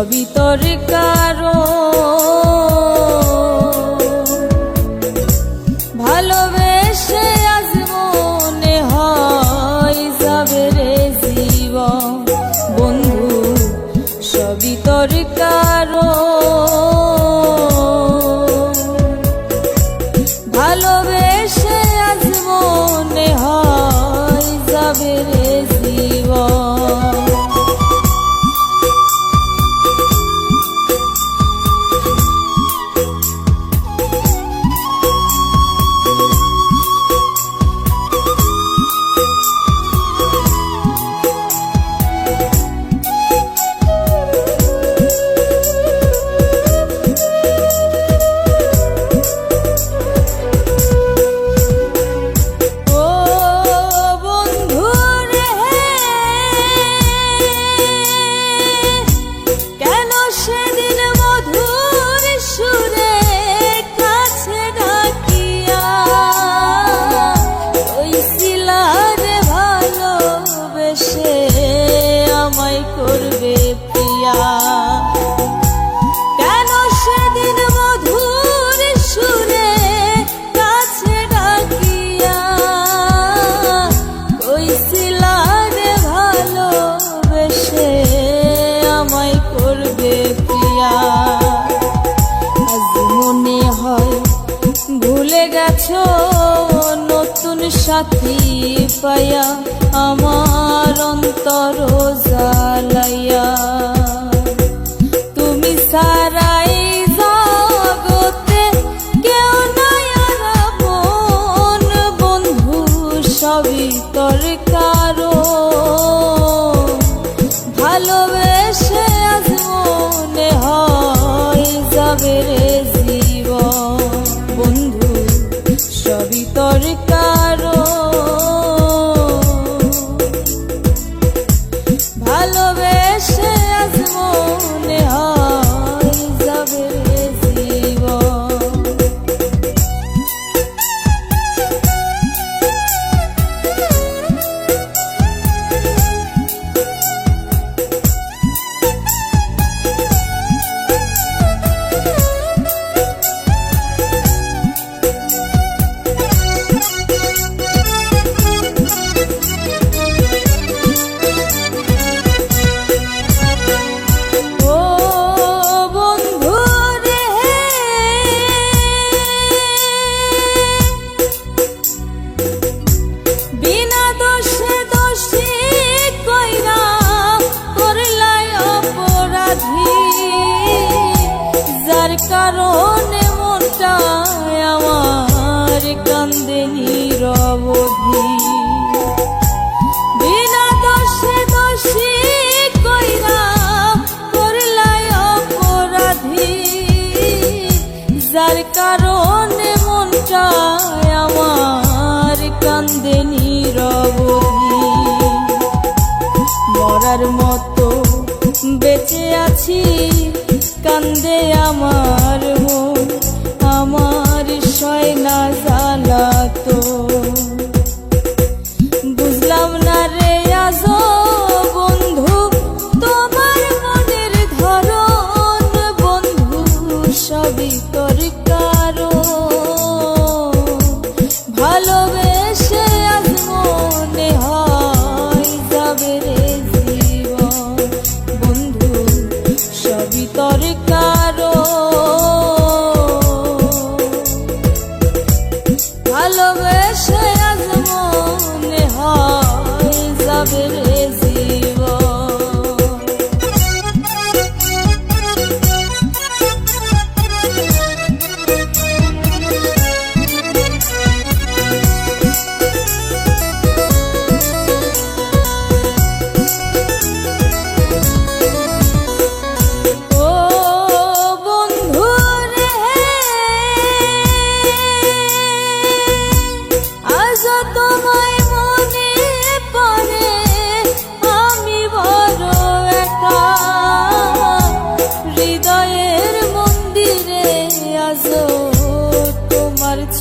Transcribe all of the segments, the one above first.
সবই তোর কারণ। ভালোবেসে আজ মনে হয় যাবে রে জীবন, বন্ধু সবই তোর কারণ। ভালোবেসে আজ মনে হয় যাবে রে জীবন। করবে প্রিয়া, কেন সেদিন মধুর সুরে কাছে ডাকিয়া কইছিলা রে ভালোবেসে আমায় করবে প্রিয়া। আজ মনে হয় ভুলে গেছো নতুন সাথী পাইয়া আমার অন্তর জ্বালাইয়া। তুমি সারাই জগতে কেউ নাই আর আপন, বন্ধু সবই তোর কারণ। ভালোবেসে আজ মনে হয় যাবে রে জীবন, বন্ধু সবই তোর কারণ। ভালোবেসে আজ মনে হয় যাবে রে জীবন। কারণে মনটা আমার কান্দে নিরবধি, বিনা দোষে দোষী কইরা করলাই অপরাধী। যার কারণে মনটা আমার কান্দে নিরবধি। মরার মতো বেঁচে আছি কান্দে আমার মন, আমার সয় না জ্বালাতো। বুঝলাম না রে আজো বন্ধু তোমার মনের ধরন, বন্ধু সবই তোর কারণ। ভালোবেসে আজ মনে হয় যাবে রে জীবন, বন্ধু সবই তোর কারণ। ভালোবেসে আজ মনে হয় যাবে রে জীবন।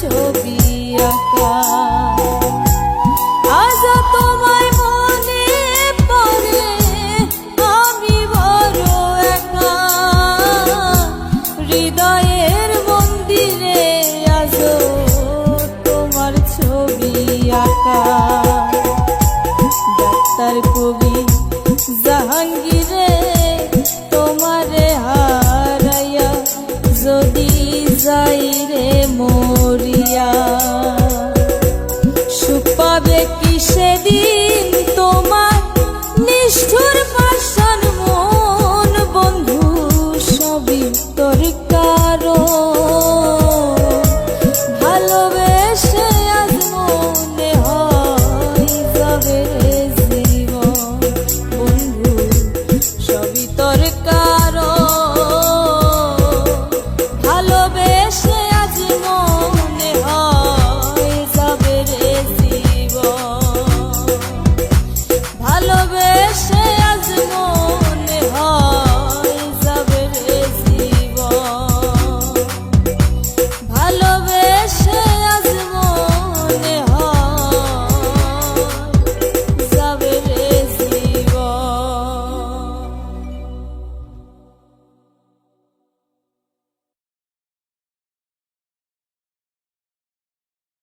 ছবি আঁকা আজ তোমায় মনে পড়ে, আমি বড় একা। আঁকা। ডাক্তার কবি জাহাঙ্গীরে তোমারে হারাইয়া যদি যাই রে মরিয়া, সুখ পাবে কি সেদিন